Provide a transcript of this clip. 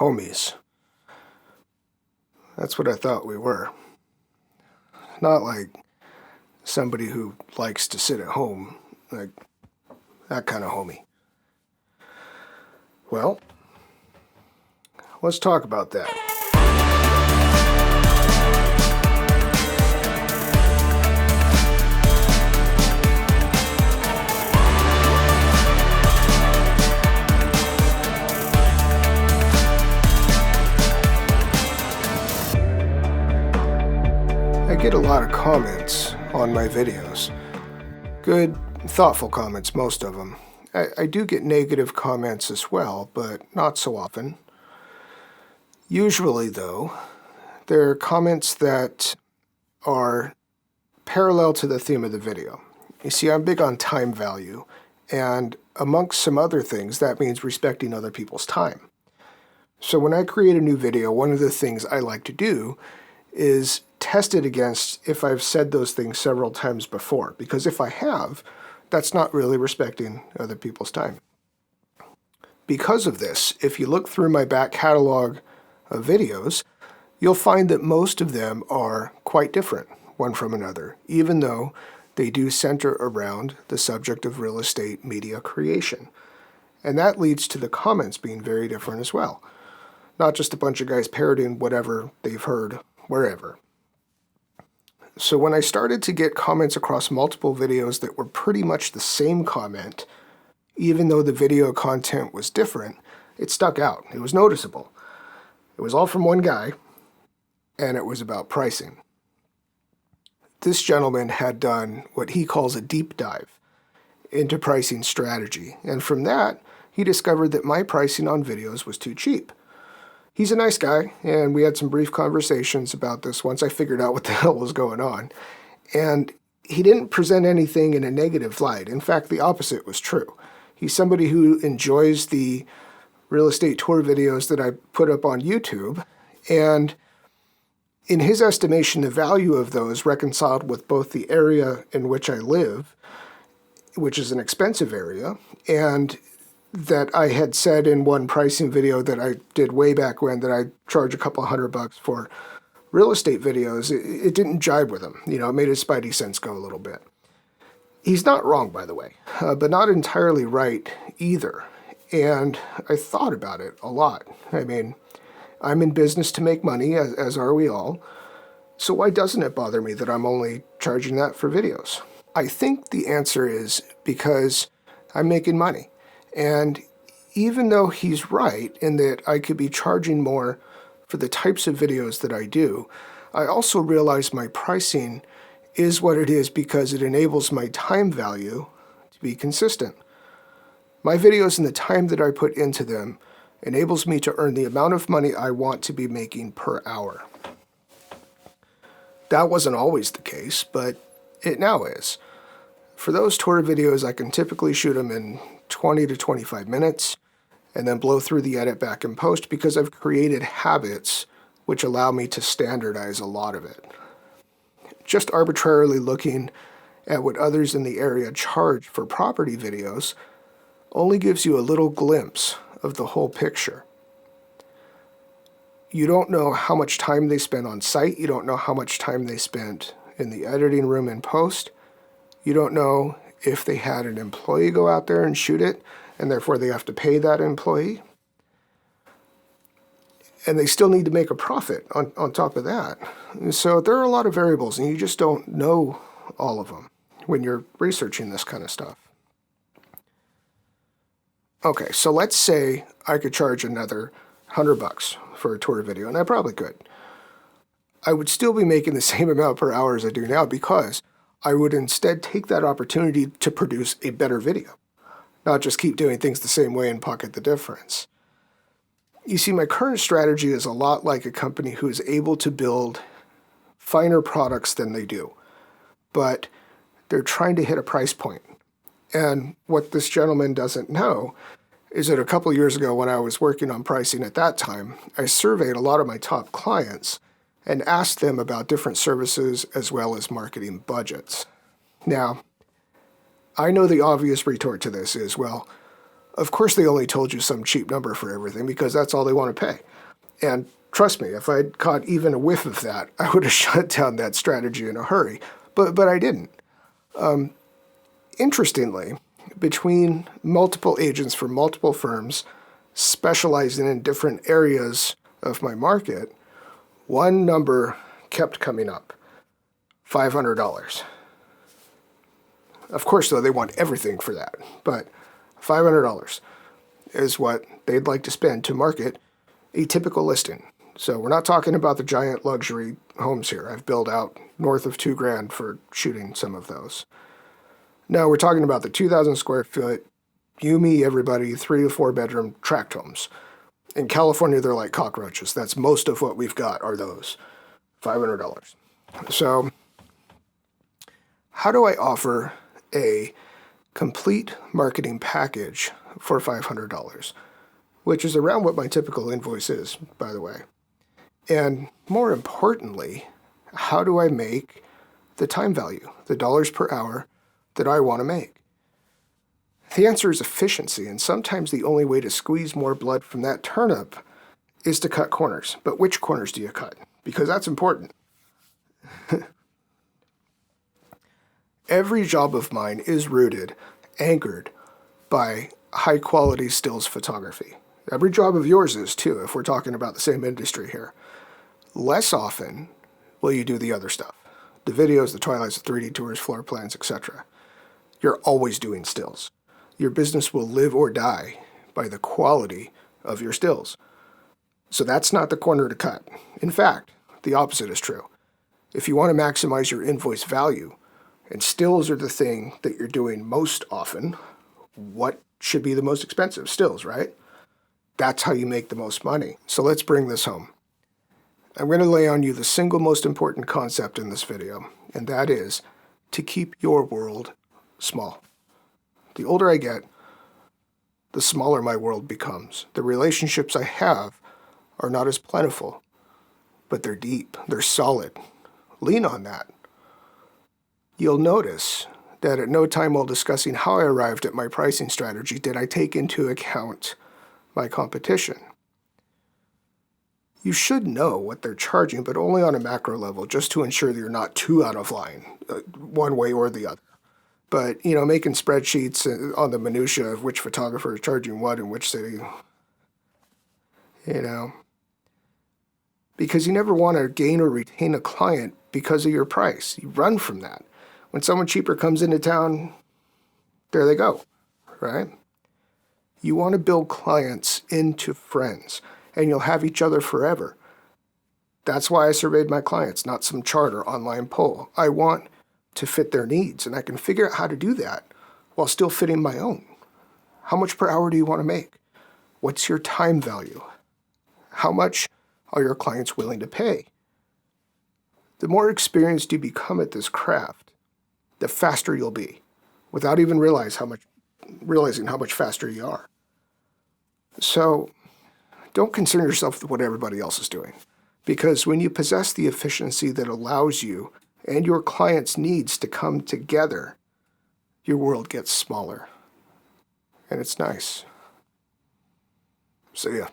homies. That's what I thought we were. Not like somebody who likes to sit at home, like that kind of homie. Well, let's talk about that. I get a lot of comments on my videos. Good, thoughtful comments, most of them. I do get negative comments as well, but not so often. Usually, though, they're comments that are parallel to the theme of the video. You see, I'm big on time value, and amongst some other things, that means respecting other people's time. So when I create a new video, one of the things I like to do is test it against if I've said those things several times before, because if I have, that's not really respecting other people's time. Because of this, if you look through my back catalog of videos, you'll find that most of them are quite different one from another, even though they do center around the subject of real estate media creation. And that leads to the comments being very different as well. Not just a bunch of guys parroting whatever they've heard wherever. So when I started to get comments across multiple videos that were pretty much the same comment, even though the video content was different, it stuck out. It was noticeable. It was all from one guy, and it was about pricing. This gentleman had done what he calls a deep dive into pricing strategy, and from that, he discovered that my pricing on videos was too cheap. He's a nice guy, and we had some brief conversations about this once I figured out what the hell was going on. And he didn't present anything in a negative light. In fact, the opposite was true. He's somebody who enjoys the real estate tour videos that I put up on YouTube, and in his estimation, the value of those reconciled with both the area in which I live, which is an expensive area, and that I had said in one pricing video that I did way back when that I charge a couple $100 for real estate videos, it didn't jibe with him. You know, it made his spidey sense go a little bit. He's not wrong, by the way, but not entirely right either. And I thought about it a lot. I mean, I'm in business to make money, as are we all. So why doesn't it bother me that I'm only charging that for videos? I think the answer is because I'm making money. And even though he's right in that I could be charging more for the types of videos that I do, I also realize my pricing is what it is because it enables my time value to be consistent. My videos and the time that I put into them enables me to earn the amount of money I want to be making per hour. That wasn't always the case, but it now is. For those tour videos, I can typically shoot them in 20 to 25 minutes and then blow through the edit back in post because I've created habits which allow me to standardize a lot of it. Just arbitrarily looking at what others in the area charge for property videos only gives you a little glimpse of the whole picture. You don't know how much time they spend on site. You don't know how much time they spent in the editing room in post. You don't know if they had an employee go out there and shoot it, and therefore they have to pay that employee. And they still need to make a profit on top of that. And so there are a lot of variables, and you just don't know all of them when you're researching this kind of stuff. Okay, so let's say I could charge another $100 for a tour video, and I probably could. I would still be making the same amount per hour as I do now because I would instead take that opportunity to produce a better video, not just keep doing things the same way and pocket the difference. You see, my current strategy is a lot like a company who is able to build finer products than they do, but they're trying to hit a price point. And what this gentleman doesn't know is that a couple years ago when I was working on pricing at that time, I surveyed a lot of my top clients and asked them about different services as well as marketing budgets. Now, I know the obvious retort to this is, well, Of course they only told you some cheap number for everything because that's all they want to pay. And trust me, if I'd caught even a whiff of that, I would have shut down that strategy in a hurry. But I didn't. Interestingly, between multiple agents for multiple firms specializing in different areas of my market, one number kept coming up, $500. Of course, though, they want everything for that, but $500 is what they'd like to spend to market a typical listing. So we're not talking about the giant luxury homes here. I've billed out north of $2,000 for shooting some of those. No, we're talking about the 2,000 square foot, you, me, everybody, 3 to 4 bedroom tract homes. In California, they're like cockroaches. That's most of what we've got are those. $500. So how do I offer a complete marketing package for $500, which is around what my typical invoice is, by the way? And more importantly, how do I make the time value, the dollars per hour that I want to make? The answer is efficiency, and sometimes the only way to squeeze more blood from that turnip is to cut corners. But which corners do you cut? Because that's important. Every job of mine is rooted, anchored by high-quality stills photography. Every job of yours is, too, if we're talking about the same industry here. Less often will you do the other stuff. The videos, the twilights, the 3D tours, floor plans, etc. You're always doing stills. Your business will live or die by the quality of your stills. So that's not the corner to cut. In fact, the opposite is true. If you want to maximize your invoice value, and stills are the thing that you're doing most often, what should be the most expensive? Stills, right? That's how you make the most money. So let's bring this home. I'm going to lay on you the single most important concept in this video, and that is to keep your world small. The older I get, the smaller my world becomes. The relationships I have are not as plentiful, but they're deep, they're solid. Lean on that. You'll notice that at no time while discussing how I arrived at my pricing strategy did I take into account my competition. You should know what they're charging, but only on a macro level, just to ensure that you're not too out of line, one way or the other. But, making spreadsheets on the minutia of which photographer is charging what in which city, because you never want to gain or retain a client because of your price. You run from that. When someone cheaper comes into town, there they go, right? You want to build clients into friends, and you'll have each other forever. That's why I surveyed my clients, not some chart or online poll. I want to fit their needs, and I can figure out how to do that while still fitting my own. How much per hour do you want to make? What's your time value? How much are your clients willing to pay? The more experienced you become at this craft, the faster you'll be, without even realizing how much faster you are. So don't concern yourself with what everybody else is doing, because when you possess the efficiency that allows you and your client's needs to come together, your world gets smaller. And it's nice. See ya.